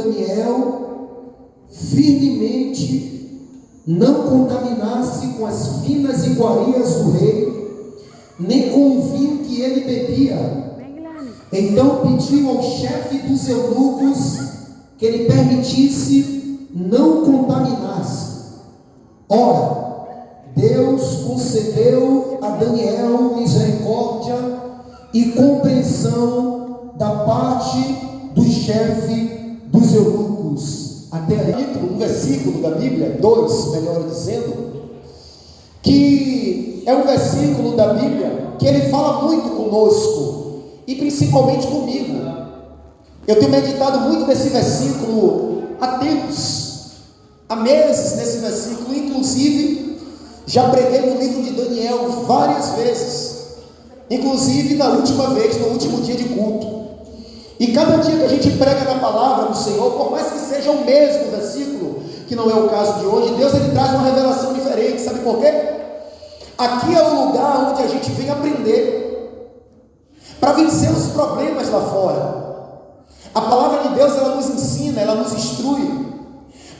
Daniel firmemente não contaminasse com as finas iguarias do rei, nem com o vinho que ele bebia. Então pediu ao chefe dos eunucos que ele permitisse não contaminar-se. Ora, Deus concedeu a Daniel misericórdia e compreensão da parte do chefe dos eunucos. Até aí, um versículo da Bíblia, 2, melhor dizendo, que é um versículo da Bíblia que ele fala muito conosco, e principalmente comigo. Eu tenho meditado muito nesse versículo há tempos, há meses nesse versículo, inclusive já preguei no livro de Daniel várias vezes, inclusive na última vez, no último dia de culto. E cada dia que a gente prega na palavra do Senhor, por mais que seja o mesmo versículo, que não é o caso de hoje, Deus ele traz uma revelação diferente. Sabe por quê? Aqui é o lugar onde a gente vem aprender para vencer os problemas lá fora. A palavra de Deus ela nos ensina, ela nos instrui,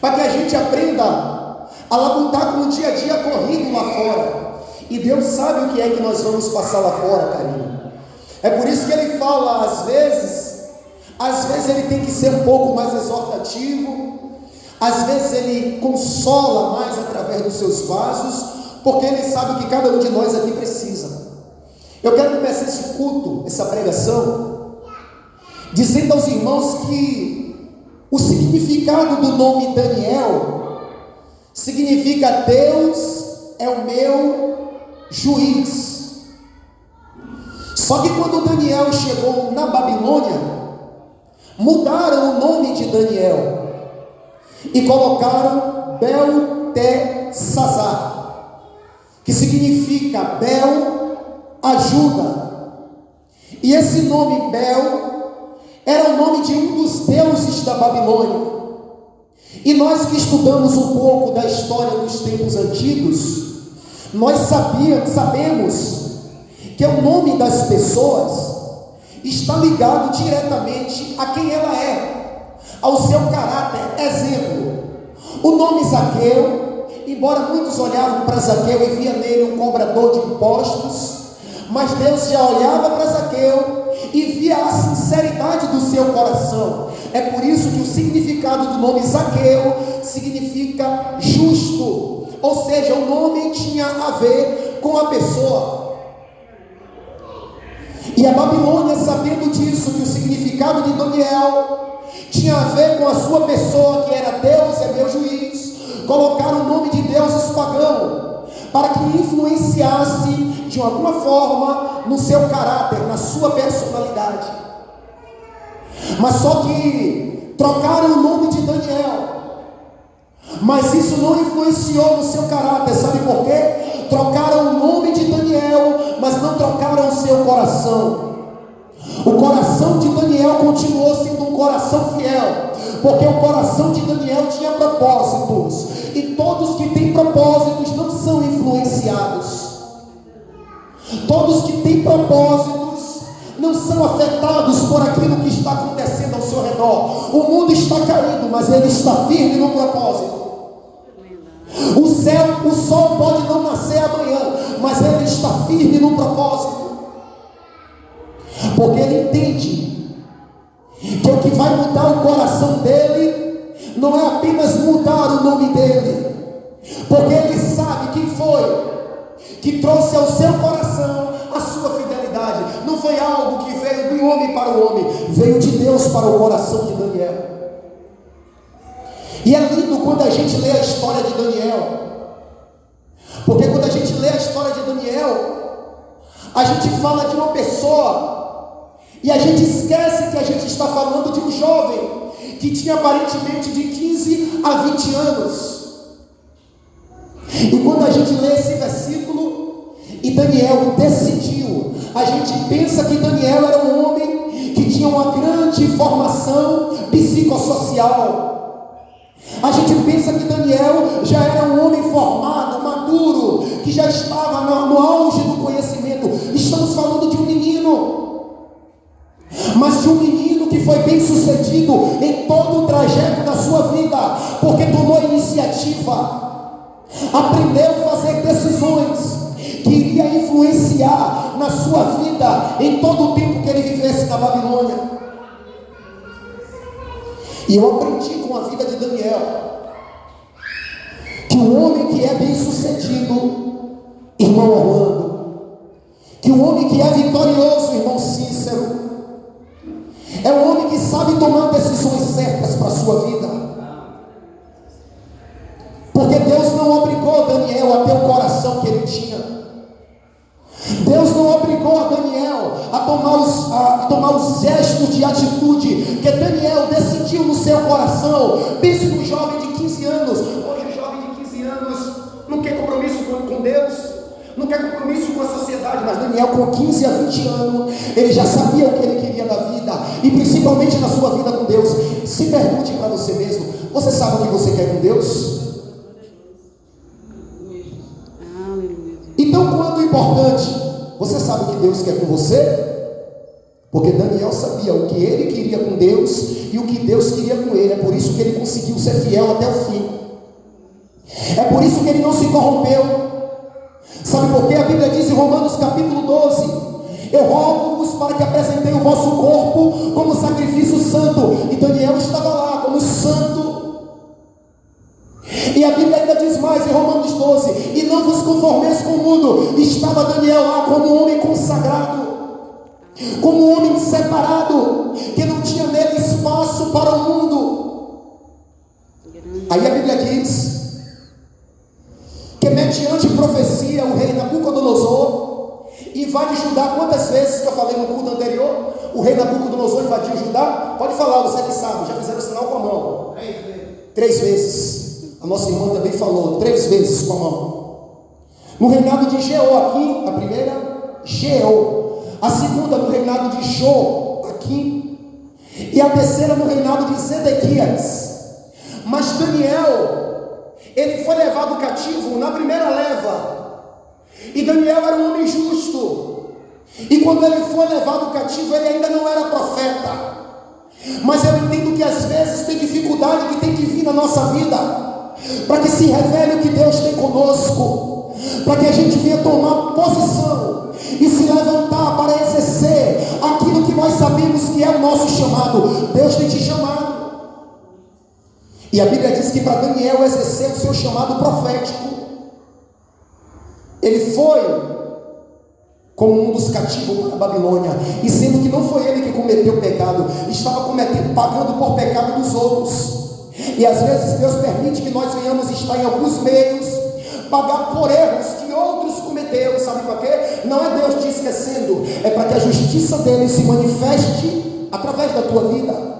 para que a gente aprenda a labutar com o dia a dia corrido lá fora. E Deus sabe o que é que nós vamos passar lá fora, carinho. É por isso que ele fala, às vezes ele tem que ser um pouco mais exortativo, às vezes ele consola mais através dos seus vasos, porque ele sabe o que cada um de nós aqui precisa. Eu quero começar esse culto, essa pregação, dizendo aos irmãos que o significado do nome Daniel significa Deus é o meu juiz. Só que quando Daniel chegou na Babilônia, mudaram o nome de Daniel e colocaram Beltesazar, que significa Bel, ajuda. E esse nome Bel era o nome de um dos deuses da Babilônia. E nós que estudamos um pouco da história dos tempos antigos, nós sabemos que o nome das pessoas está ligado diretamente a quem ela é, ao seu caráter. Exemplo, o nome Zaqueu, embora muitos olhavam para Zaqueu e via nele um cobrador de impostos, mas Deus já olhava para Zaqueu e via a sinceridade do seu coração. É por isso que o significado do nome Zaqueu significa justo, ou seja, o nome tinha a ver com a pessoa. E a Babilônia, sabendo disso, que o significado de Daniel tinha a ver com a sua pessoa, que era Deus é meu juiz, colocaram o nome de deuses pagão, para que influenciasse de alguma forma no seu caráter, na sua personalidade. Mas só que trocaram o nome de Daniel, mas isso não influenciou no seu caráter. Sabe por quê? Trocaram o nome de Daniel, mas não trocaram o seu coração. O coração de Daniel continuou sendo um coração fiel, porque o coração de Daniel tinha propósitos, e todos que têm propósitos não são influenciados. Todos que têm propósitos não são afetados por aquilo que está acontecendo ao seu redor. O mundo está caído, mas ele está firme no propósito. O sol pode não nascer amanhã, mas ele está firme no propósito, porque ele entende que o que vai mudar o coração dele não é apenas mudar o nome dele, porque ele sabe quem foi que trouxe ao seu coração a sua fidelidade. Não foi algo que veio do homem para o homem, veio de Deus para o coração de Daniel. E é lindo quando a gente lê a história de Daniel, porque quando a gente lê a história de Daniel, a gente fala de uma pessoa e a gente esquece que a gente está falando de um jovem que tinha aparentemente de 15 a 20 anos. E quando a gente lê esse versículo e Daniel decidiu, a gente pensa que Daniel era um homem que tinha uma grande formação psicossocial. A gente pensa que Daniel já era um homem formado, maduro, que já estava no auge do conhecimento. Estamos falando de um menino, mas de um menino que foi bem sucedido em todo o trajeto da sua vida, porque tomou iniciativa, aprendeu a fazer decisões que iria influenciar na sua vida em todo o tempo que ele vivesse na Babilônia. E eu aprendi com a vida de Daniel que o homem que é bem sucedido, irmão Orlando, que o homem que é vitorioso, irmão Cícero, é um homem que sabe tomar decisões certas para a sua vida. Porque Deus não obrigou Daniel a ter o coração que ele tinha. Deus não obrigou a Daniel a tomar os gestos de atitude que Daniel decidiu no seu coração. Pense no jovem de 15 anos. Hoje o jovem de 15 anos não quer compromisso com Deus, não quer compromisso com a sociedade, mas Daniel com 15 a 20 anos, ele já sabia o que ele queria da vida, e principalmente na sua vida com Deus. Se pergunte para você mesmo: você sabe o que você quer com Deus? Então, quanto importante, você sabe o que Deus quer com você? Porque Daniel sabia o que ele queria com Deus e o que Deus queria com ele. É por isso que ele conseguiu ser fiel até o fim. É por isso que ele não se corrompeu. Sabe por quê? A Bíblia diz em Romanos capítulo 12: eu rogo-vos para que apresentem o vosso corpo como sacrifício santo. E Daniel estava lá como santo. E a Bíblia ainda diz mais em Romanos 12: e não vos conformeis com o mundo. Estava Daniel lá como um homem consagrado, como um homem separado, que não tinha nele espaço para o mundo. Aí a Bíblia diz que mediante profecia o rei Nabucodonosor invade Judá. Quantas vezes que eu falei no culto anterior, o rei Nabucodonosor invadiu Judá? Pode falar, você que sabe, já fizeram sinal com a mão. 3 vezes. A nossa irmã também falou 3 vezes com a mão. No reinado de Jeú aqui, a primeira, Jeú. A segunda no reinado de Jó aqui. E a terceira no reinado de Zedequias. Mas Daniel, ele foi levado cativo na primeira leva. E Daniel era um homem justo. E quando ele foi levado cativo, ele ainda não era profeta. Mas eu entendo que às vezes tem dificuldade que tem que vir na nossa vida, para que se revele o que Deus tem conosco, para que a gente venha tomar posição e se levantar para exercer aquilo que nós sabemos que é o nosso chamado. Deus tem te chamado. E a Bíblia diz que para Daniel exercer o seu chamado profético, ele foi como um dos cativos para a Babilônia, e sendo que não foi ele que cometeu o pecado, estava pagando por pecado dos outros. E às vezes Deus permite que nós venhamos estar em alguns meios, pagar por erros que outros cometeram. Sabe para quê? Não é Deus te esquecendo, é para que a justiça dele se manifeste através da tua vida.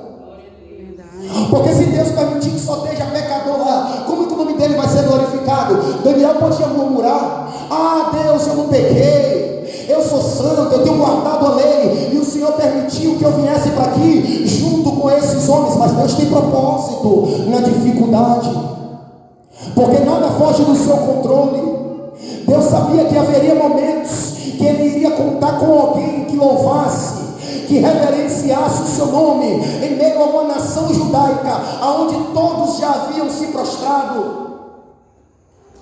Porque se Deus permitir que só esteja pecador lá, como que o nome dele vai ser glorificado? Daniel podia murmurar: ah, Deus, eu não pequei, eu sou santo, eu tenho guardado a lei, e o Senhor permitiu que eu viesse para aqui junto com esses homens. Mas Deus tem propósito na dificuldade, porque nada foge do seu controle. Deus sabia que haveria momentos que ele iria contar com alguém que louvasse, que reverenciasse o seu nome em meio a uma nação judaica aonde todos já haviam se prostrado.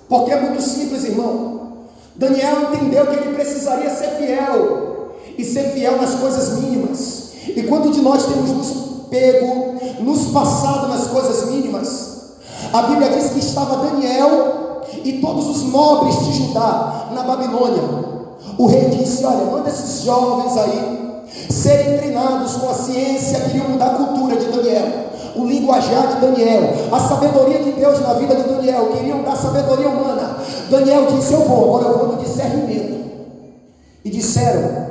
Porque é muito simples, irmão. Daniel entendeu que ele precisaria ser fiel, e ser fiel nas coisas mínimas. E quanto de nós temos nos passado nas coisas mínimas? A Bíblia diz que estava Daniel e todos os nobres de Judá na Babilônia. O rei disse: olha, manda esses jovens aí serem treinados com a ciência, queriam mudar a cultura de Daniel, o linguajar de Daniel, a sabedoria de Deus na vida de Daniel, queriam dar sabedoria humana. Daniel disse: agora eu vou no discernimento. E disseram: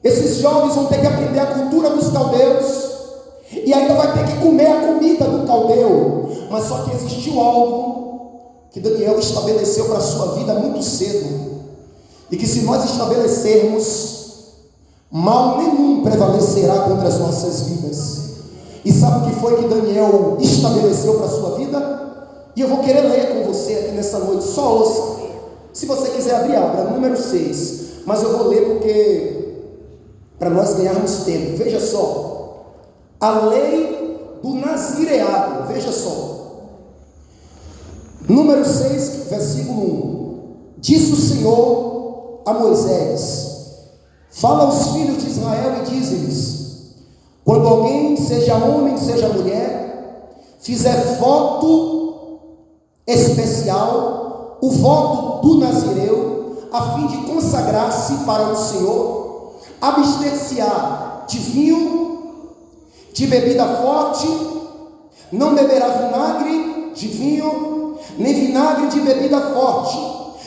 esses jovens vão ter que aprender a cultura dos caldeus, e ainda vai ter que comer a comida do caldeu. Mas só que existiu algo que Daniel estabeleceu para a sua vida muito cedo, e que se nós estabelecermos, mal nenhum prevalecerá contra as nossas vidas. E sabe o que foi que Daniel estabeleceu para a sua vida? E eu vou querer ler com você aqui nessa noite. Só ouça. Se você quiser abrir, abra, número 6. Mas eu vou ler porque para nós ganharmos tempo. Veja só. a lei do nazireado. Veja só, número 6, versículo 1. Disse o Senhor a Moisés: fala aos filhos de Israel e dize-lhes: quando alguém, seja homem, seja mulher, fizer voto especial, o voto do nazireu, a fim de consagrar-se para o Senhor, abster-se-á de vinho, de bebida forte, não beberá vinagre de vinho, nem vinagre de bebida forte,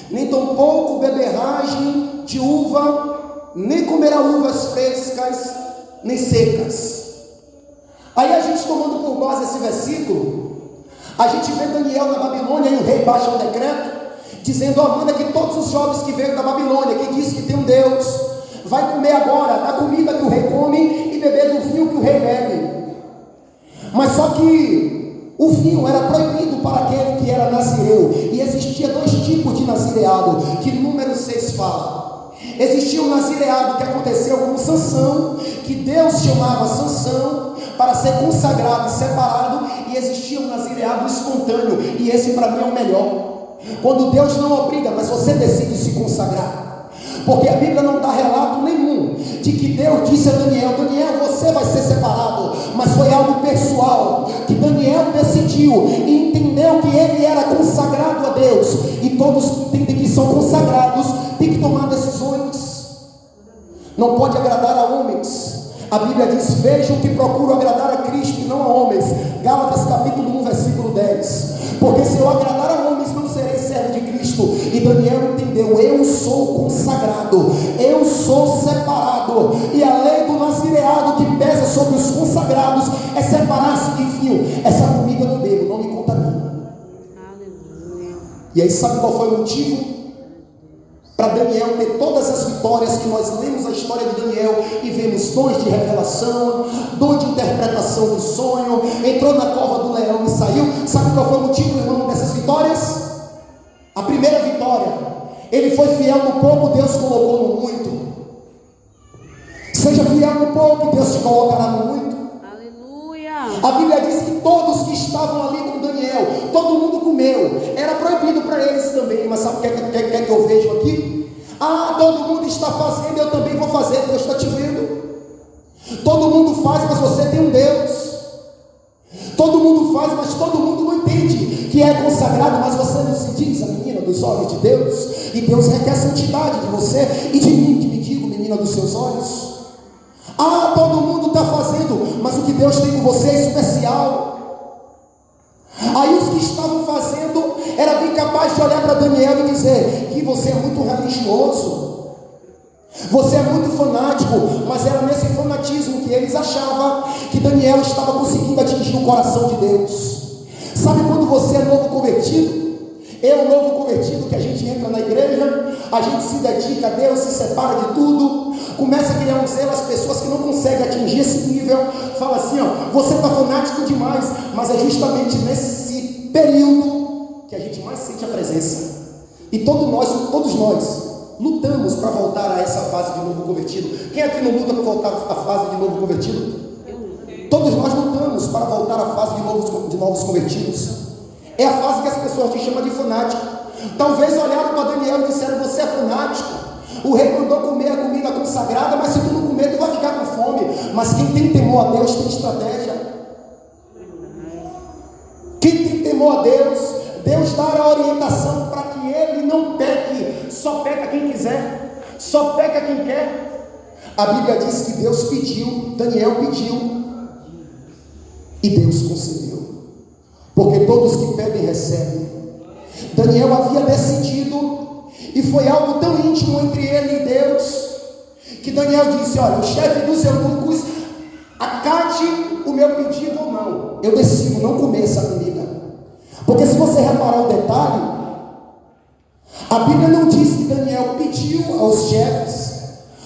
nem tampouco beberragem de uva, nem comerá uvas frescas, nem secas. Aí a gente, tomando por base esse versículo, a gente vê Daniel na Babilônia e o rei baixa um decreto, dizendo: manda que todos os jovens que veio da Babilônia, que diz que tem um Deus, vai comer agora da comida que o rei come e beber do vinho que o rei bebe. Mas só que o vinho era proibido para aquele que era nazireu, e existia dois tipos de nazireado, que número 6 fala. Existia um nazireado que aconteceu com Sansão, que Deus chamava Sansão para ser consagrado e separado, e existia um nazireado espontâneo, e esse para mim é o melhor. Quando Deus não obriga, mas você decide se consagrar. Porque a Bíblia não dá relato nenhum de que Deus disse a Daniel: Daniel, você vai ser separado. Mas foi algo pessoal, que Daniel decidiu e entendeu que ele era consagrado a Deus. E todos que entendem que são consagrados têm que tomar decisões. Não pode agradar a homens. A Bíblia diz: vejam que procuro agradar a Cristo e não a homens. Gálatas capítulo 1, versículo 10. Porque se eu agradar a homens, não serei servo de Cristo. E Daniel entendeu: eu sou consagrado, eu sou separado. E a lei do nazireado que pesa sobre os consagrados é separar-se de vinho. Essa comida não bebo, não me contamina. E aí sabe qual foi o motivo? Para Daniel ter todas as vitórias que nós lemos a história de Daniel e vemos dons de revelação, dom de interpretação do sonho, entrou na cova do leão e saiu. Sabe qual foi o motivo, irmão, dessas vitórias? A primeira vitória: ele foi fiel no pouco, Deus colocou no muito. Seja fiel no pouco, Deus te colocará no muito. Aleluia. A Bíblia diz que todos que estavam ali com Daniel, todo mundo comeu. Era proibido para eles também, mas sabe o que eu vejo aqui? Todo mundo está fazendo, eu também vou fazer. Deus está te vendo. Todo mundo faz, mas você tem um Deus. Todo mundo faz, mas todo mundo não entende que é consagrado. Mas você não se diz a menina dos olhos de Deus, e Deus requer santidade de você e de mim, que me digo menina dos seus olhos. Todo mundo está fazendo, mas o que Deus tem com você é especial. Aí os que estavam fazendo era bem capaz de olhar para Daniel e dizer que você é muito religioso, você é muito fanático. Mas era nesse fanatismo que eles achavam que Daniel estava conseguindo atingir o coração de Deus. Sabe quando você é novo convertido? Eu, novo convertido, que a gente entra na igreja, a gente se dedica a Deus, se separa de tudo, começa a criar um zelo. As pessoas que não conseguem atingir esse nível falam assim: você está fanático demais. Mas é justamente nesse período que a gente mais sente a presença. E todos nós lutamos para voltar a essa fase de novo convertido. Quem aqui não luta para voltar à fase de novo convertido? Todos nós lutamos para voltar à fase de novos convertidos. É a fase que as pessoas te chamam de fanático. Talvez olharam para Daniel e disseram: você é fanático. O rei mandou comer a comida consagrada, mas se tu não comer, tu vai ficar com fome. Mas quem tem temor a Deus tem estratégia. Quem tem temor a Deus, Deus dá a orientação para que ele não peque. Só peca quem quiser, só peca quem quer. A Bíblia diz que Deus pediu, Daniel pediu, e Deus concedeu. Porque todos que pedem, recebem. Daniel havia decidido, e foi algo tão íntimo entre ele e Deus, que Daniel disse: olha, o chefe dos eunucos, acate o meu pedido ou não, eu decido não comer essa comida. Porque se você reparar o detalhe, a Bíblia não diz que Daniel pediu aos chefes,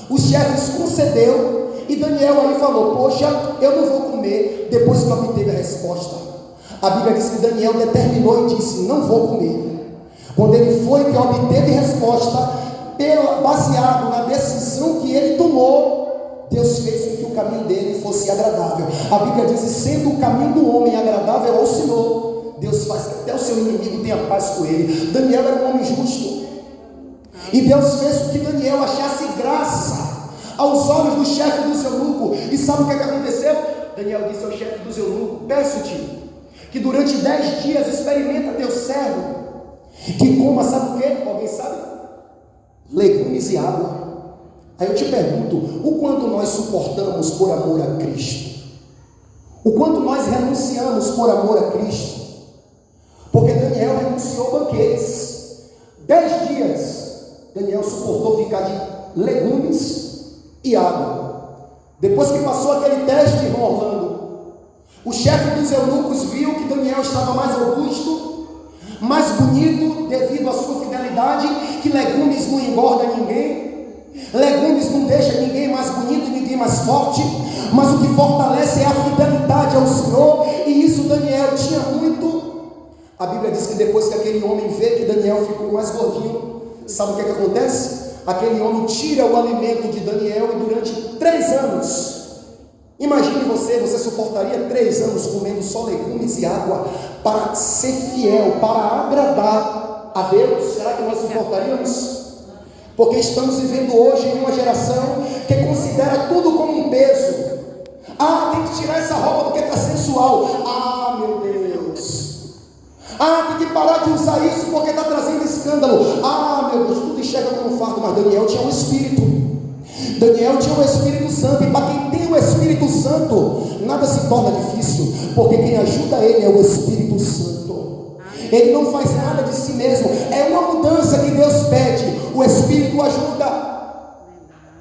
os chefes concedeu, e Daniel aí falou: poxa, eu não vou comer, depois que obteve a resposta. A Bíblia diz que Daniel determinou e disse: não vou comer. Quando ele foi que obteve resposta, baseado na decisão que ele tomou, Deus fez com que o caminho dele fosse agradável. A Bíblia diz: sendo o caminho do homem agradável ao Senhor, Deus faz que até o seu inimigo tenha paz com ele. Daniel era um homem justo, e Deus fez com que Daniel achasse graça aos olhos do chefe do eunuco. E sabe o que aconteceu? Daniel disse ao chefe do eunuco: peço-te que durante 10 dias experimenta teu servo, que coma, sabe o que? Alguém sabe? Legumes e água. Aí eu te pergunto, o quanto nós suportamos por amor a Cristo? O quanto nós renunciamos por amor a Cristo? Porque Daniel renunciou banquetes. 10 dias Daniel suportou ficar de legumes e água. Depois que passou aquele teste, irmão Orlando, o chefe dos eunucos viu que Daniel estava mais robusto, mais bonito, devido à sua fidelidade, que legumes não engorda ninguém. Legumes não deixa ninguém mais bonito, ninguém mais forte, mas o que fortalece é a fidelidade ao Senhor, e isso Daniel tinha muito. A Bíblia diz que depois que aquele homem vê que Daniel ficou mais gordinho, sabe o que acontece? Aquele homem tira o alimento de Daniel, e durante 3 anos, imagine você suportaria 3 anos comendo só legumes e água, para ser fiel, para agradar a Deus? Será que nós suportaríamos? Porque estamos vivendo hoje em uma geração que considera tudo como um peso. Ah, tem que tirar essa roupa porque está sensual. Ah, meu Deus. Ah, tem que parar de usar isso porque está trazendo escândalo. Ah, meu Deus, tudo enxerga como fardo. Mas Daniel tinha um Espírito. Daniel tinha o Espírito Santo. E para quem tem o Espírito Santo, nada se torna difícil, porque quem ajuda ele é o Espírito Santo. Ele não faz nada de si mesmo. É uma mudança que Deus pede. O Espírito ajuda.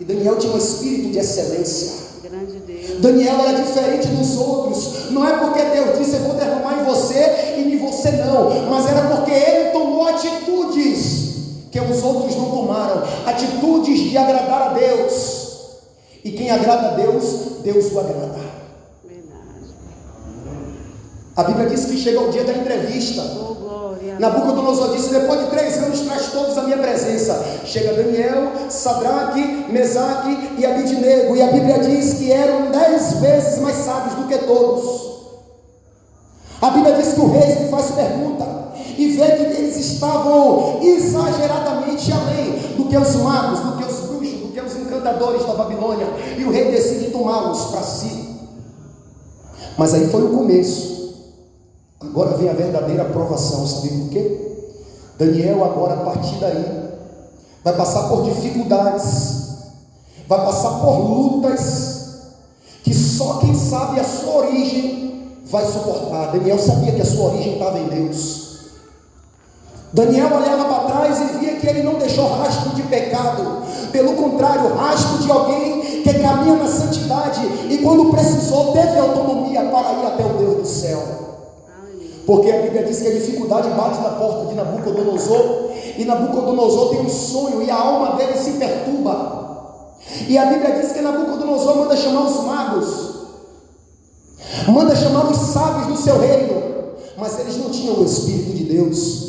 E Daniel tinha um espírito de excelência. Grande Deus. Daniel era diferente dos outros. Não é porque Deus disse: eu vou derramar em você e em você não, mas era porque ele tomou atitudes que os outros não tomaram. Atitudes de agradar a Deus. E quem agrada a Deus, Deus o agrada. A Bíblia diz que chega o dia da entrevista. Oh, glória. Nabucodonosor disse: depois de 3 anos traz todos a minha presença. Chega Daniel, Sadraque, Mesaque e Abidnego, e a Bíblia diz que eram 10 vezes mais sábios do que todos. A Bíblia diz que o rei lhe faz pergunta e vê que eles estavam exageradamente além do que os magos, do que os bruxos, do que os encantadores da Babilônia, e o rei decide tomá-los para si. Mas aí foi o começo. Agora vem a verdadeira aprovação. Sabe por quê? Daniel agora, a partir daí, vai passar por dificuldades, vai passar por lutas, que só quem sabe a sua origem vai suportar. Daniel sabia que a sua origem estava em Deus. Daniel olhava para trás e via que ele não deixou rastro de pecado, pelo contrário, rastro de alguém que caminha na santidade, e quando precisou, teve autonomia para ir até o Deus do céu. Porque a Bíblia diz que a dificuldade bate na porta de Nabucodonosor, e Nabucodonosor tem um sonho, e a alma dele se perturba. E a Bíblia diz que Nabucodonosor manda chamar os magos, manda chamar os sábios do seu reino, mas eles não tinham o Espírito de Deus.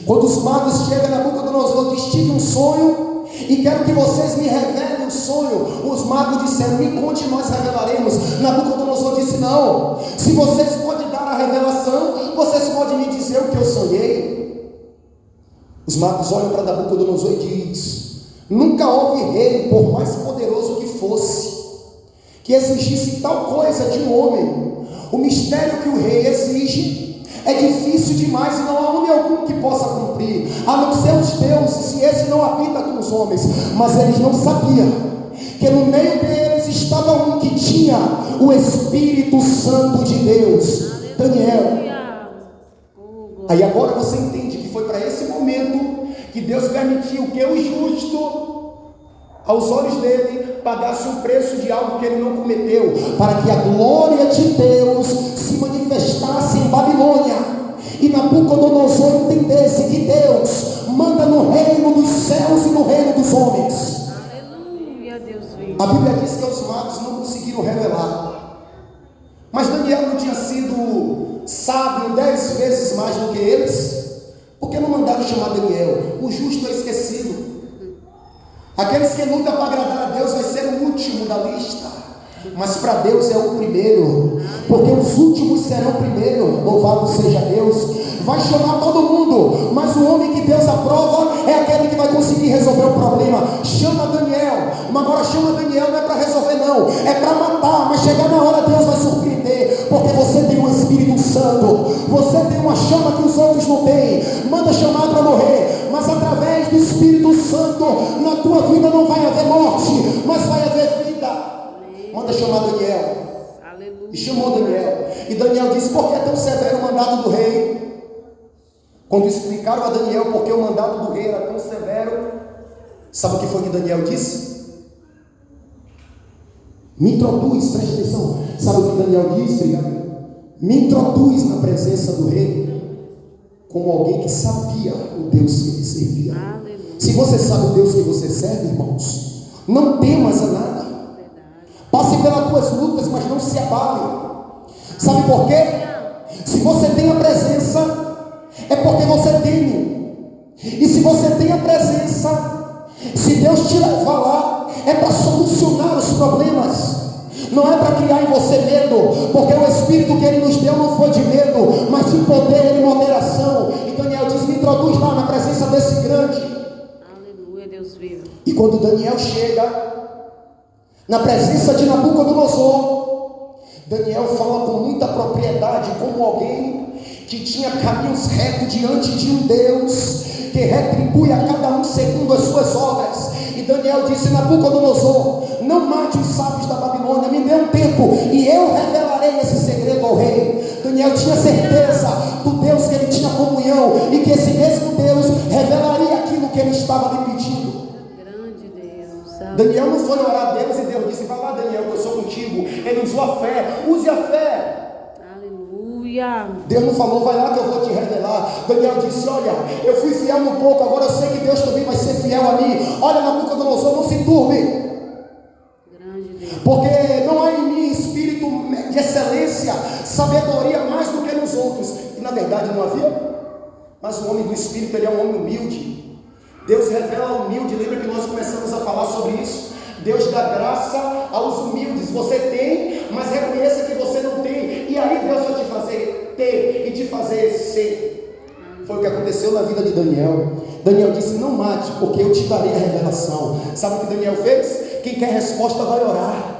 Quando os magos chegam, Nabucodonosor diz: tive um sonho e quero que vocês me revelem o sonho. Os magos disseram: me conte, nós revelaremos. Nabucodonosor disse: não, se vocês podem dar a revelação, vocês podem me dizer o que eu sonhei. Os magos olham para Nabucodonosor e dizem: nunca houve rei, por mais poderoso que fosse, que exigisse tal coisa de um homem. O mistério que o rei exige é difícil demais, e não há homem algum que possa cumprir, a não ser os deuses, e esse não habita com os homens. Mas eles não sabiam que no meio deles estava um que tinha o Espírito Santo de Deus, Daniel. Aí agora você entende que foi para esse momento que Deus permitiu que o justo, aos olhos dele, pagasse o preço de algo que ele não cometeu, para que a glória de Deus se manifestasse em Babilônia, e Nabucodonosor entendesse que Deus manda no reino dos céus e no reino dos homens. Aleluia, Deus vive. A Bíblia diz que os magos não conseguiram revelar, mas Daniel não tinha sido sábio 10 vezes mais do que eles, porque não mandaram chamar Daniel. O justo é esquecido. Aqueles que lutam para agradar a Deus vai ser o último da lista, mas para Deus é o primeiro, porque os últimos serão primeiro. Louvado seja Deus. Vai chamar todo mundo, mas o homem que Deus aprova é aquele que vai conseguir resolver o problema. Chama Daniel, mas agora chama Daniel não é para resolver não, é para matar, mas chegar na hora Deus vai surpreender, porque você tem um Espírito Santo, você tem uma chama que os outros não têm. Manda chamar para morrer, mas através do Espírito Santo na tua vida não vai haver morte, mas vai haver vida. Manda chamar Daniel. Aleluia. E chamou Daniel, e Daniel disse: por que é tão severo o mandato do rei? Quando explicaram a Daniel porque o mandato do rei era tão severo, sabe o que foi que Daniel disse? Me introduz, preste atenção. Sabe o que Daniel disse? Me introduz na presença do rei como alguém que sabia o Deus que ele servia. Aleluia. Se você sabe o Deus que você serve, irmãos, não temas a nada. Passe pelas tuas lutas, mas não se abale. Sabe por quê? Se você tem a presença, é porque você tem. E se você tem a presença, se Deus te levar lá, é para solucionar os problemas. Não é para criar em você medo, porque o Espírito que Ele nos deu não foi de medo, mas de poder e moderação. E Daniel diz: me introduz lá na presença desse grande. Aleluia, Deus vivo. E quando Daniel chega na presença de Nabucodonosor, Daniel fala com muita propriedade, como alguém que tinha caminhos retos diante de um Deus que retribui a cada um segundo as suas obras. E Daniel disse: Nabucodonosor, não mate os sábios da Babilônia, me dê um tempo e eu revelarei esse segredo ao rei. Daniel tinha certeza do Deus que ele tinha comunhão, e que esse mesmo Deus revelaria aquilo que ele estava lhe pedindo. Grande Deus. Daniel não foi orar a Deus e Deus disse: vai lá, Daniel, que eu sou contigo. Ele usou a fé. Use a fé. Deus não falou: vai lá que eu vou te revelar. Daniel disse: olha, eu fui fiel no pouco, agora eu sei que Deus também vai ser fiel a mim. Olha, Nabucodonosor, não se turbe, porque não há em mim espírito de excelência, sabedoria mais do que nos outros. E na verdade não havia. Mas o homem do espírito, ele é um homem humilde. Deus revela ao humilde. Lembra que nós começamos a falar sobre isso? Deus dá graça aos humildes. Você tem, mas reconheça que você não tem, e aí Deus vai te fazer ter e te fazer ser. Foi o que aconteceu na vida de Daniel. Daniel disse: não mate, porque eu te darei a revelação. Sabe o que Daniel fez? Quem quer resposta vai orar.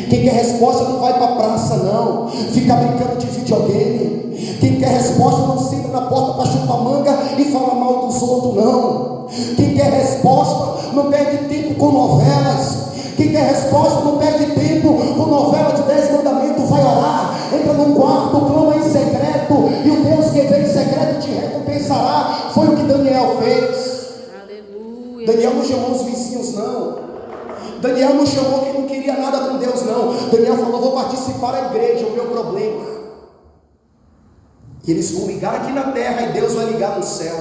Quem quer resposta não vai para a praça não, fica brincando de videogame. Quem quer resposta não senta na porta para chupar manga e falar mal dos outros não. Quem quer resposta não perde tempo com novelas. Quem quer resposta não perde tempo com novela de 10 mandamentos. Vai orar, entra num quarto, clama em secreto, e o Deus que vem em secreto te recompensará. Foi o que Daniel fez. Aleluia. Daniel não chamou os vizinhos não. Daniel não chamou quem não queria nada com Deus não. Daniel falou: vou participar da igreja, o meu problema. E eles vão ligar aqui na terra e Deus vai ligar no céu.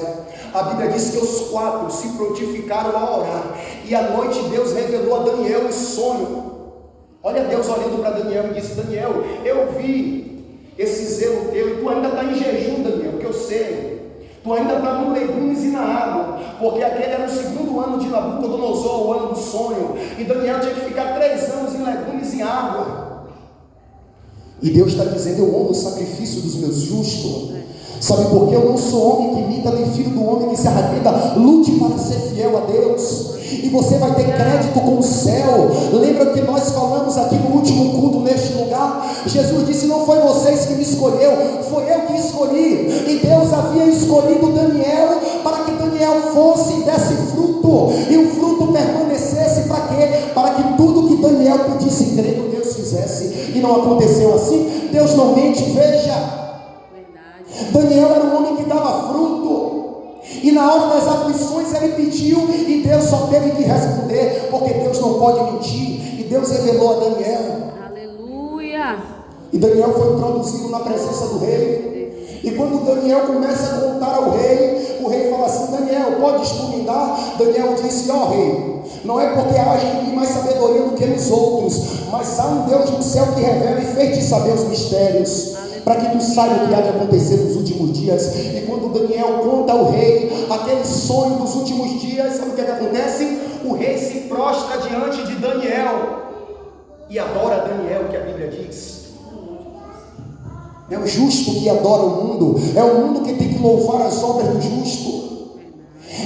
A Bíblia diz que os 4 se prontificaram a orar, e à noite Deus revelou a Daniel um sonho. Olha Deus olhando para Daniel e disse: Daniel, eu vi esse zelo teu, e tu ainda está em jejum, Daniel, que eu sei. Tu ainda está no legumes e na água, porque aquele era o 2º ano de Nabucodonosor, o ano do sonho, e Daniel tinha que ficar 3 anos em legumes e água. E Deus está dizendo: eu honro o sacrifício dos meus justos. Sabe por quê? Eu não sou homem que imita, nem filho do homem que se arrependa. Lute para ser fiel a Deus, e você vai ter crédito com o céu. Lembra que nós falamos aqui no último culto neste lugar? Jesus disse: não foi vocês que me escolheu, foi eu que escolhi. E Deus havia escolhido Daniel para que Daniel fosse e desse fruto, e o fruto permanecesse. Para quê? Para que tudo que Daniel pedisse crendo Deus fizesse. E não aconteceu assim. Deus não mente. Veja, Daniel era um homem que dava fruto, e na hora das aflições ele pediu, e Deus só teve que responder, porque Deus não pode mentir. E Deus revelou a Daniel. Aleluia. E Daniel foi introduzido na presença do rei. E quando Daniel começa a contar ao rei, o rei fala assim: Daniel, podes tu me dar? Daniel disse: ó rei, não é porque haja em mim mais sabedoria do que nos outros, mas há um Deus no céu que revela e fez te saber os mistérios, para que tu saiba o que há de acontecer nos últimos dias. E quando Daniel conta ao rei aquele sonho dos últimos dias, sabe o que acontece? o rei se prostra diante de Daniel e adora Daniel, que a Bíblia diz. É o justo que adora o mundo, é o mundo que tem que louvar as obras do justo.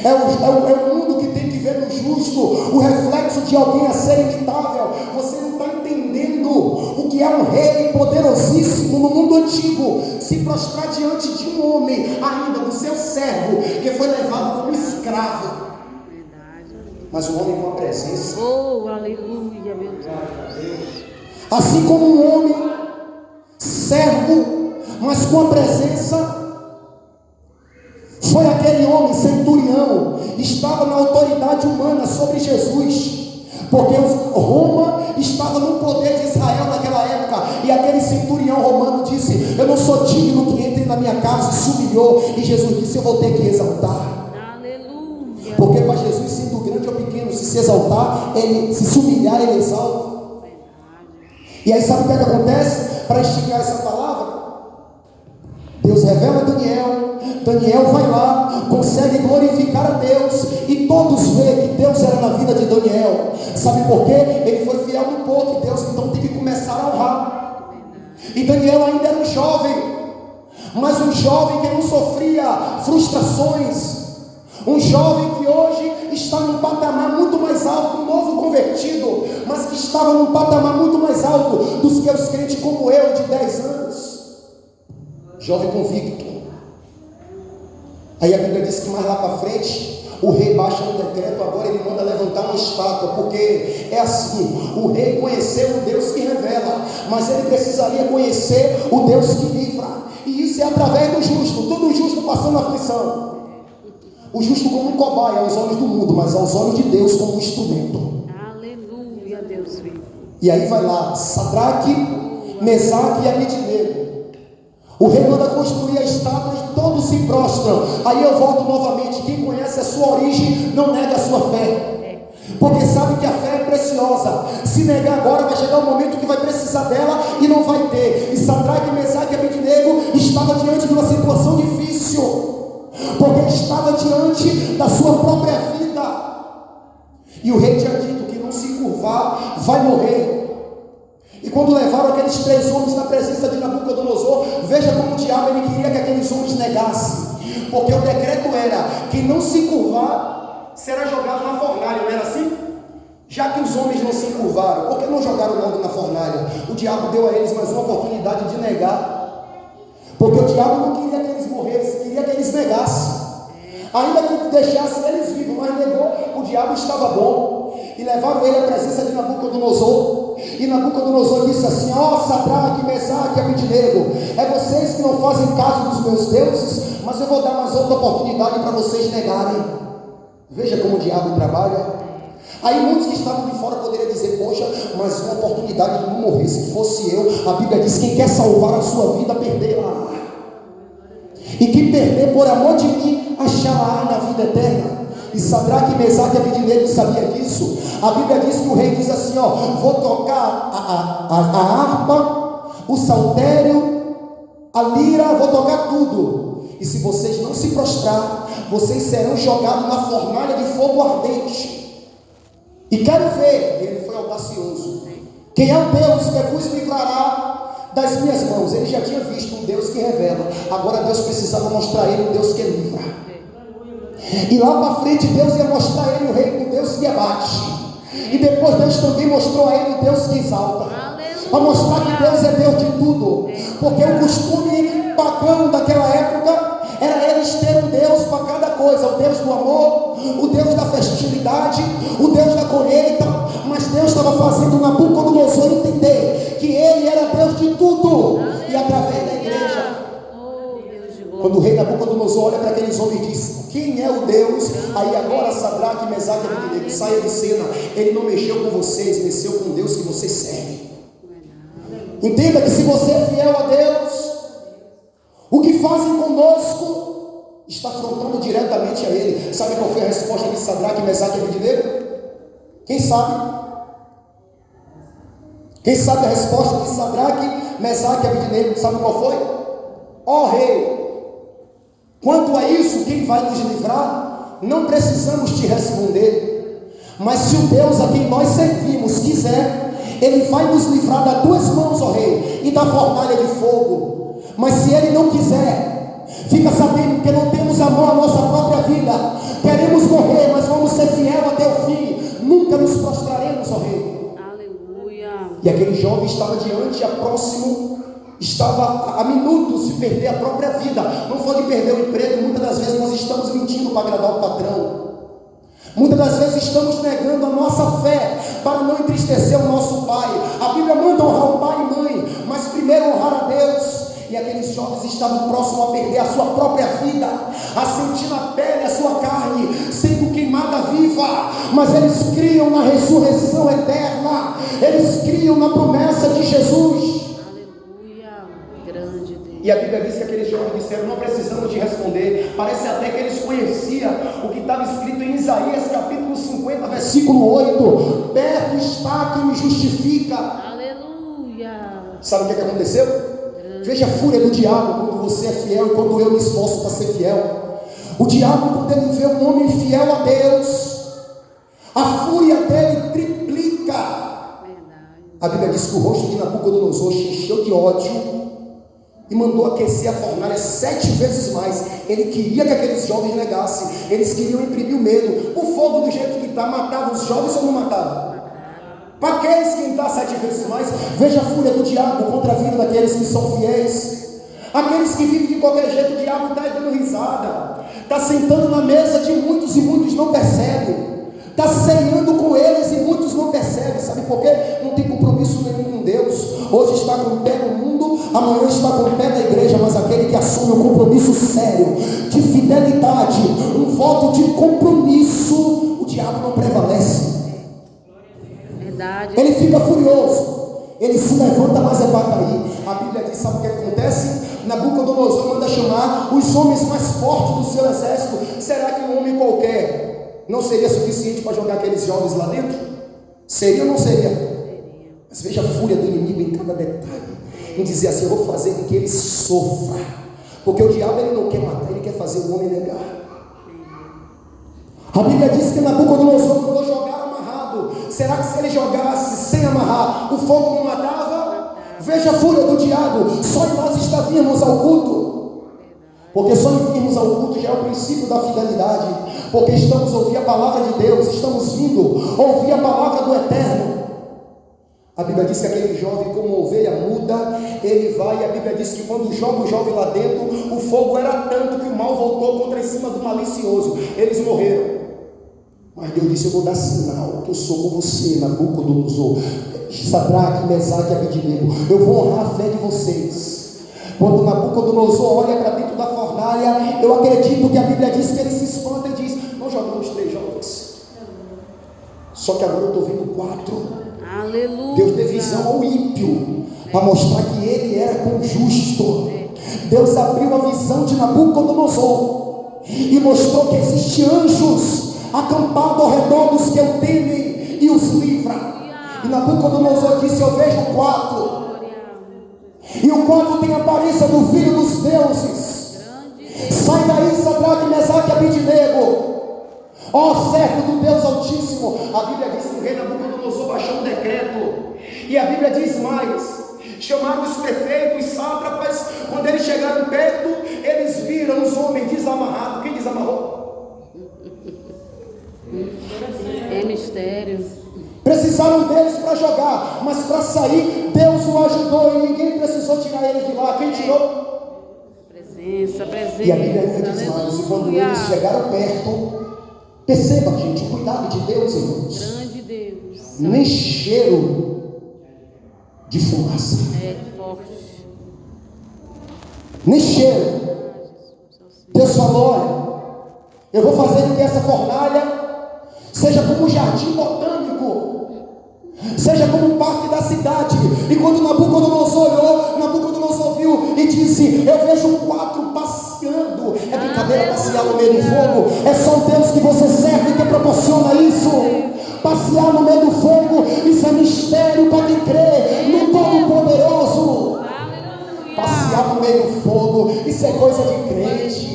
É o mundo que tem que ver no justo o reflexo de alguém a ser imitável. Você não está entendendo o que é um rei poderosíssimo no mundo antigo se prostrar diante de um homem, ainda do seu servo, que foi levado como escravo. Mas um homem com a presença. Oh, aleluia, meu Deus. Assim como um homem servo, mas com a presença. Foi aquele homem centurião, estava na autoridade humana sobre Jesus, porque Roma estava no poder de Israel naquela época, e aquele centurião romano disse: eu não sou digno que entre na minha casa, e se humilhou, e Jesus disse: eu vou ter que exaltar. Aleluia. Porque para Jesus, sendo grande ou pequeno, se exaltar, ele se humilhar, ele exalta. E aí sabe o que é que acontece? Para esticar essa palavra, Deus revela a Daniel vai lá, consegue glorificar a Deus, e todos veem que Deus era na vida de Daniel. Sabe por quê? Ele foi fiel no pouco, e Deus então tem que começar a honrar. E Daniel ainda era um jovem, mas um jovem que não sofria frustrações, um jovem que hoje está num patamar muito mais alto, um novo convertido, mas que estava num patamar muito mais alto dos que os crentes como eu, de 10 anos, jovem convicto. Aí a Bíblia diz que mais lá para frente, o rei baixa um decreto, agora ele manda levantar uma estátua, porque é assim, o rei conheceu o Deus que revela, mas ele precisaria conhecer o Deus que livra, e isso é através do justo, todo justo passando aflição, o justo como um cobaia aos olhos do mundo, mas aos olhos de Deus como um instrumento. Aleluia, Deus vivo. E aí vai lá, Sadraque, Mesaque e Abednego. O rei manda construir a estátua e todos se prostram. Aí eu volto novamente. Quem conhece a sua origem não nega a sua fé, porque sabe que a fé é preciosa. Se negar agora, vai chegar um momento que vai precisar dela e não vai ter. E Sadraque, Mesaque e Abednego estava diante de uma situação difícil, porque ele estava diante da sua própria vida, e o rei tinha dito que não se curvar vai morrer. E quando levaram aqueles 3 homens na presença de Nabucodonosor, veja como o diabo ele queria que aqueles homens negassem, porque o decreto era: quem não se curvar será jogado na fornalha, não era assim? Já que os homens não se curvaram, por que não jogaram logo na fornalha? O diabo deu a eles mais uma oportunidade de negar, porque o diabo não queria que eles morressem, queria que eles negassem, ainda que deixassem eles vivos, mas negou. O diabo estava bom, e levaram ele à presença de Nabucodonosor. E Nabucodonosor disse assim: ó Sadraque, Mesaque e Abednego, é vocês que não fazem caso dos meus deuses, mas eu vou dar mais outra oportunidade para vocês negarem. Veja como o diabo trabalha. Aí muitos que estavam de fora poderiam dizer: poxa, mas uma oportunidade de não morrer, se fosse eu. A Bíblia diz: quem quer salvar a sua vida, perderá, e quem perder por amor de mim, achará na vida eterna. E Sadraque, Mesaque e Abednego sabia disso. A Bíblia diz que o rei diz assim: ó, vou tocar a harpa, o saltério, a lira, vou tocar tudo, e se vocês não se prostrar, vocês serão jogados na fornalha de fogo ardente. E quero ver, ele foi audacioso, quem é o Deus que vos livrará das minhas mãos. Ele já tinha visto um Deus que revela, agora Deus precisava mostrar a ele um Deus que livra. E lá para frente Deus ia mostrar a ele o rei, o Deus que abate, e depois Deus também mostrou a ele o Deus que exalta, para mostrar que Deus é Deus de tudo, porque o costume pagão daquela época era eles ter um Deus para cada coisa: o Deus do amor, o Deus da festividade, o Deus da colheita. Mas Deus estava fazendo Nabucodonosor entender que ele era Deus de tudo, e através da igreja, quando o rei Nabucodonosor olha para aqueles homens e diz: quem é o Deus? Aí agora Sadraque, Mesaque e Abednego saia de cena. Ele não mexeu com vocês, mexeu com o Deus que vocês servem. Entenda que se você é fiel a Deus, o que fazem conosco está afrontando diretamente a Ele. Sabe qual foi a resposta de Sadraque, Mesaque e Abednego? Quem sabe? Quem sabe a resposta de Sadraque, Mesaque e Abednego? Sabe qual foi? Ó rei, quanto a isso, quem vai nos livrar? Não precisamos te responder. Mas se o Deus a quem nós servimos quiser, Ele vai nos livrar das tuas mãos, ó rei, e da fornalha de fogo. Mas se Ele não quiser, fica sabendo que não temos amor à nossa própria vida. Queremos morrer, mas vamos ser fiel até o fim. Nunca nos prostraremos, ó rei. Aleluia. E aquele jovem estava estava a minutos de perder a própria vida. Não foi de perder o emprego. Muitas das vezes nós estamos mentindo para agradar o patrão. Muitas das vezes estamos negando a nossa fé para não entristecer o nosso pai. A Bíblia manda honrar o pai e mãe, mas primeiro honrar a Deus. E aqueles jovens estavam próximos a perder a sua própria vida, a sentir na pele a sua carne sendo queimada viva. Mas eles criam na ressurreição eterna, eles criam na promessa de Jesus. E a Bíblia diz que aqueles jovens disseram: não precisamos de responder. Parece até que eles conheciam o que estava escrito em Isaías capítulo 50, versículo 8: perto está quem me justifica. Aleluia. Sabe o que aconteceu? Veja a fúria do diabo quando você é fiel e quando eu me esforço para ser fiel. O diabo, quando ele vê um homem fiel a Deus, a fúria dele triplica. A Bíblia diz que o rosto de Nabucodonosor se encheu de ódio e mandou aquecer a fornalha 7 vezes mais. Ele queria que aqueles jovens negassem. Eles queriam imprimir o medo. O fogo, do jeito que está, matava os jovens ou não matava? Para que esquentar 7 vezes mais? Veja a fúria do diabo contra a vida daqueles que são fiéis. Aqueles que vivem de qualquer jeito, o diabo está dando risada, está sentando na mesa de muitos e muitos não percebem. Está ceando com eles e muitos não percebem. Sabe por quê? Não tem compromisso nenhum com Deus. Hoje está com o pé no mundo, amanhã está com o pé na igreja. Mas aquele que assume um compromisso sério, de fidelidade, um voto de compromisso, o diabo não prevalece. Verdade. Ele fica furioso, ele se levanta, mas é para cair. A Bíblia diz: sabe o que acontece? Nabucodonosor manda chamar os homens mais fortes do seu exército. Será que um homem qualquer não seria suficiente para jogar aqueles jovens lá dentro? Seria ou não seria? Mas veja a fúria do inimigo em cada detalhe, em dizer assim: eu vou fazer com que ele sofra, porque o diabo ele não quer matar, ele quer fazer o homem negar. A Bíblia diz que Nabucodonosor mandou jogar amarrado. Será que se ele jogasse sem amarrar, o fogo não matava? Veja a fúria do diabo. Só nós estaríamos ao culto, porque só irmos ao culto já é o princípio da fidelidade, porque estamos a ouvir a palavra de Deus, estamos vindo ouvir a palavra do Eterno. A Bíblia diz que aquele jovem, como ovelha muda, ele vai, e a Bíblia diz que quando joga o jovem lá dentro, o fogo era tanto que o mal voltou contra em cima do malicioso. Eles morreram. Mas Deus disse: eu vou dar sinal que eu sou com você, Nabucodonosor, Sadraque, Mesaque e Abednego. Eu vou honrar a fé de vocês. Quando Nabucodonosor olha para dentro da fornalha, eu acredito que a Bíblia diz que ele se espanta e diz: nós jogamos 3 jovens, só que agora eu estou vendo 4. Aleluia. Deus deu visão ao ímpio para mostrar que ele era com o justo. Deus abriu a visão de Nabucodonosor e mostrou que existem anjos acampados ao redor dos que o temem e os livra. E Nabucodonosor disse: eu vejo 4, e o 4 tem a aparência do filho dos deuses. Sai daí, Sadraque, Mesaque e Abednego, ó servo do Deus Altíssimo. A Bíblia diz que o rei Nabucodonosor baixou um decreto, e a Bíblia diz mais: chamaram os prefeitos, sátrapas. Quando eles chegaram perto, eles viram os homens desamarrados. Quem desamarrou? É mistério. Precisaram deles para jogar, mas para sair, Deus o ajudou e ninguém precisou tirar eles de lá. Quem tirou? Presença. E a Bíblia diz mais: e quando eles chegaram perto, perceba, gente, o cuidado de Deus, irmãos. Grande Deus. Nem cheiro de fumaça. É forte. Nem cheiro. Deus falou: olha, eu vou fazer com que essa fornalha seja como um jardim botânico, seja como um parque da cidade. E quando Nabucodonosor olhou, Nabucodonosor viu e disse: eu vejo 4 passeando. É brincadeira passear no meio do fogo? É só o Deus que você serve que proporciona isso. Passear no meio do fogo, isso é mistério para quem crê no Todo-Poderoso. Passear no meio do fogo, isso é coisa de crente.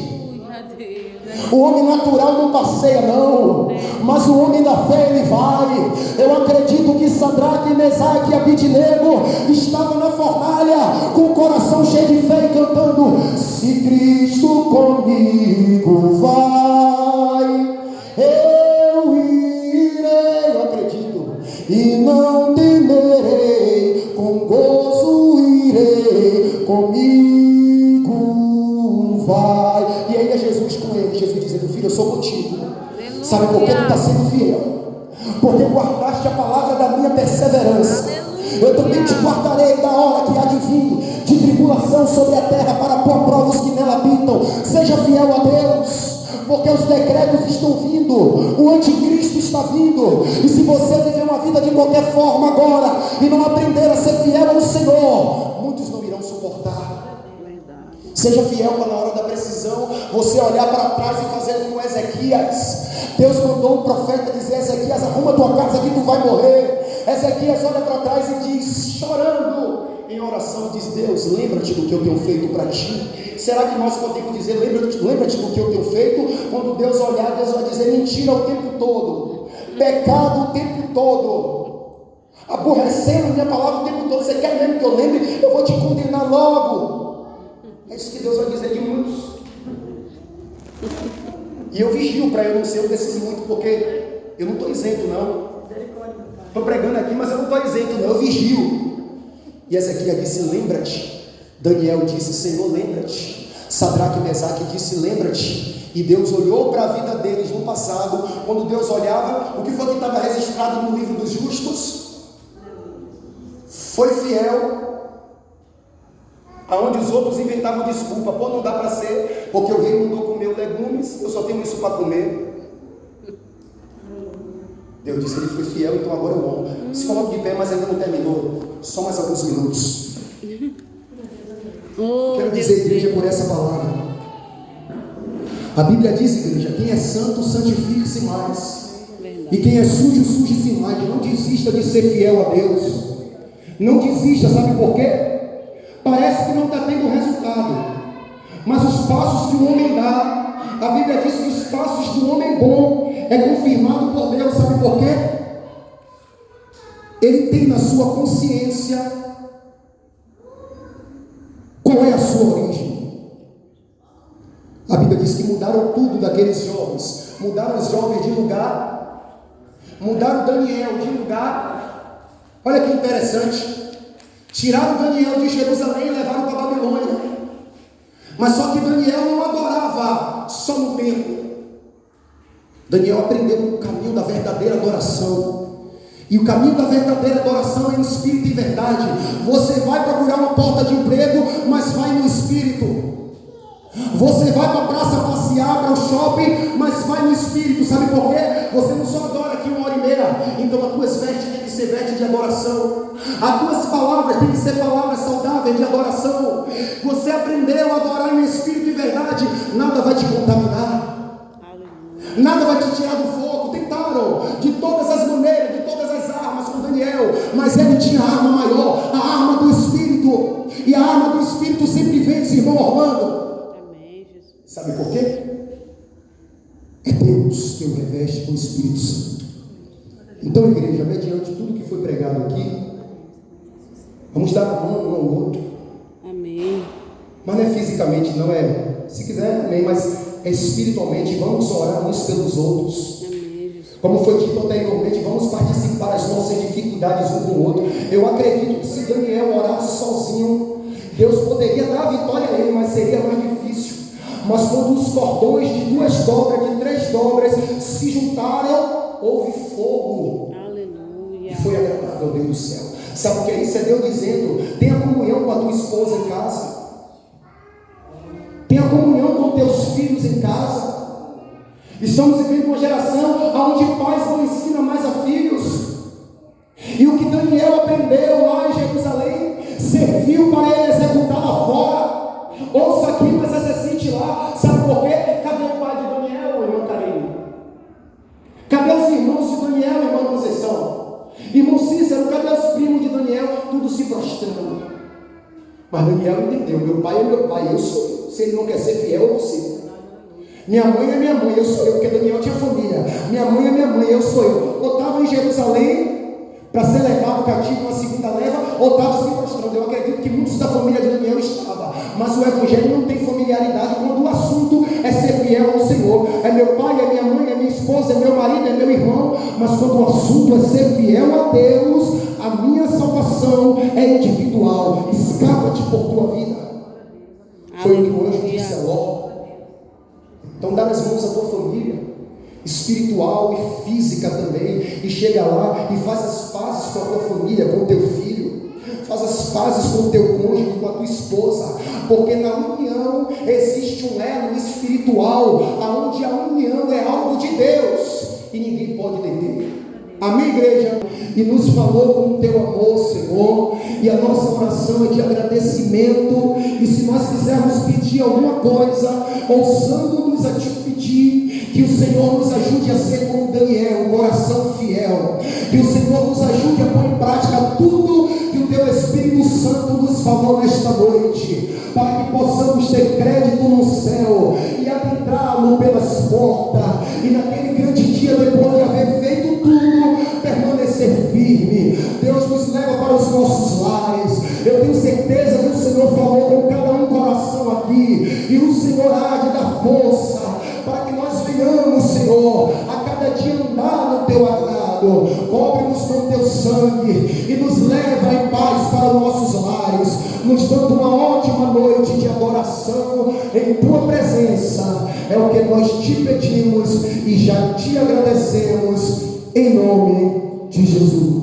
O homem natural não passeia não, mas o homem da fé ele vai. Eu acredito que Sadraque, Mesaque e Abidnego estavam na fornalha com o coração cheio de fé e cantando: se Cristo comigo vai, eu irei, eu acredito, e não temerei, com gozo irei, comigo vai. E aí é Jesus com ele, Jesus dizendo: filho, eu sou contigo. Aleluia. Sabe por que tu está sendo fiel? Porque guardaste a palavra da minha perseverança. Aleluia. Eu também te guardarei da hora que há de vir de tribulação sobre a terra, para pôr prova os que nela habitam. Seja fiel a Deus, porque os decretos estão vindo, o anticristo está vindo, e se você viver uma vida de qualquer forma agora, e não aprender a ser fiel ao Senhor, muitos não irão suportar. Seja fiel para na hora da precisão, você olhar para trás e fazer como Ezequias. Deus mandou um profeta dizer: Ezequias, arruma tua casa que tu vai morrer. Ezequias olha para trás e diz, chorando, em oração, diz: Deus, lembra-te do que eu tenho feito para ti. Será que nós podemos dizer: lembra-te do que eu tenho feito? Quando Deus olhar, Deus vai dizer: mentira o tempo todo, pecado o tempo todo, aborrecendo a minha palavra o tempo todo. Você quer mesmo que eu lembre? Eu vou te condenar logo. É isso que Deus vai dizer de muitos. E eu vigio para eu não ser um desses muitos, porque eu não estou isento não. Estou pregando aqui, mas eu não estou isento não, eu vigio. E Ezequias disse: lembra-te. Daniel disse: Senhor, lembra-te. Sadraque e Mesaque disse: lembra-te. E Deus olhou para a vida deles no passado. Quando Deus olhava, o que foi que estava registrado no livro dos justos? Foi fiel. Aonde os outros inventavam desculpa: pô, não dá para ser, porque o rei mandou comer legumes, eu só tenho isso para comer. Deus disse que ele foi fiel, então agora eu honro. Se coloque de pé, mas ainda não terminou. Só mais alguns minutos. Quero dizer, igreja, por essa palavra. A Bíblia diz, igreja: quem é santo, santifique-se mais. E quem é sujo, suje-se mais. Não desista de ser fiel a Deus. Não desista, sabe por quê? Parece que não está tendo resultado, mas os passos que o homem dá, a Bíblia diz que os passos do homem bom é confirmado por Deus. Sabe por quê? Ele tem na sua consciência qual é a sua origem. A Bíblia diz que mudaram tudo daqueles jovens. Mudaram os jovens de lugar, mudaram Daniel de lugar. Olha que interessante. Tiraram Daniel de Jerusalém e levaram para a Babilônia. Mas só que Daniel não adorava só no templo. Daniel aprendeu o caminho da verdadeira adoração. E o caminho da verdadeira adoração é em espírito e verdade. Você vai procurar uma porta de emprego, mas vai no espírito. Você vai para a praça passear, para o shopping, mas vai no espírito. Sabe por quê? Você não só adora aqui 1h30. Então as tuas vestes têm que ser vestes de adoração. As tuas palavras têm que ser palavras saudáveis de adoração. Você aprendeu a adorar em espírito e verdade. Nada vai te contaminar. Nada vai te tirar do fogo. Tentaram de todas as maneiras, de todas as armas com Daniel, mas ele tinha a arma maior, a arma do espírito. E a arma do espírito sempre vence, irmão Orlando. Sabe por quê? É Deus que o reveste com o Espírito Santo. Então, igreja, mediante tudo que foi pregado aqui, vamos dar a mão um ao outro. Amém. Mas não é fisicamente, não é. Se quiser, amém, mas é espiritualmente. Vamos orar uns pelos outros. Amém. Como foi dito anteriormente, vamos participar das nossas dificuldades um com o outro. Eu acredito que se Daniel orasse sozinho, Deus poderia dar a vitória a ele, mas seria mais difícil. Mas quando os cordões de 2 dobras, de 3 dobras se juntaram, houve fogo. Aleluia. E foi agradável ao Deus do céu. Sabe o que é isso? É Deus dizendo: tenha comunhão com a tua esposa em casa, tenha comunhão com teus filhos em casa. Estamos vivendo uma geração onde pais não ensinam mais a filhos. E o que Daniel aprendeu lá em Jerusalém serviu para ele executar lá fora. Ouça aqui, mas exercite lá. Sabe por quê? Cadê o pai de Daniel, irmão Carinho? Cadê os irmãos de Daniel, irmão Conceição? Irmão Cícero, cadê os primos de Daniel? Tudo se prostrando. Mas Daniel entendeu: meu pai é meu pai, eu sou. Se ele não quer ser fiel, eu vou ser. Minha mãe é minha mãe, eu sou eu, porque Daniel tinha família. Minha mãe é minha mãe, eu sou eu. Ou estava em Jerusalém para ser levado cativo uma segunda leva, ou estava se prostrando. Eu acredito que muitos da família de Daniel estavam, mas o evangelho não tem familiaridade quando o assunto é ser fiel ao Senhor. É meu pai, é minha mãe, é minha esposa, é meu marido, é meu irmão, mas quando o assunto é ser fiel a Deus, a minha salvação é individual. Escapa-te por tua vida. Foi o que o anjo disse a Ló. Então dá nas mãos a tua família, espiritual e física também, e chega lá e faz as pazes com a tua família, com o teu filho, faz as pazes com o teu cônjuge, com a tua esposa, porque na união existe um elo espiritual, aonde a união é algo de Deus e ninguém pode deter. Amém, igreja? E nos falou com o teu amor, Senhor, e a nossa oração é de agradecimento. E se nós quisermos pedir alguma coisa, ousando-nos a te pedir, que o Senhor nos ajude a ser como Daniel, um coração fiel, que o Senhor nos ajude a pôr em prática tudo que o teu Espírito Santo nos falou nesta noite, para que possamos ter crédito no céu e adentrá-lo pelas portas, e naquele grande dia, depois de haver feito tudo, permanecer firme. Deus nos leva para os nossos lares. Eu tenho certeza que o Senhor falou com cada um coração aqui, e o Senhor há de dar força para que nós venhamos, Senhor, a cada dia andar no teu agrado. Cobre-nos com teu sangue e nos leva em paz para os nossos lares, nos dando uma ótima noite de adoração em tua presença. É o que nós te pedimos e já te agradecemos, em nome de Jesus.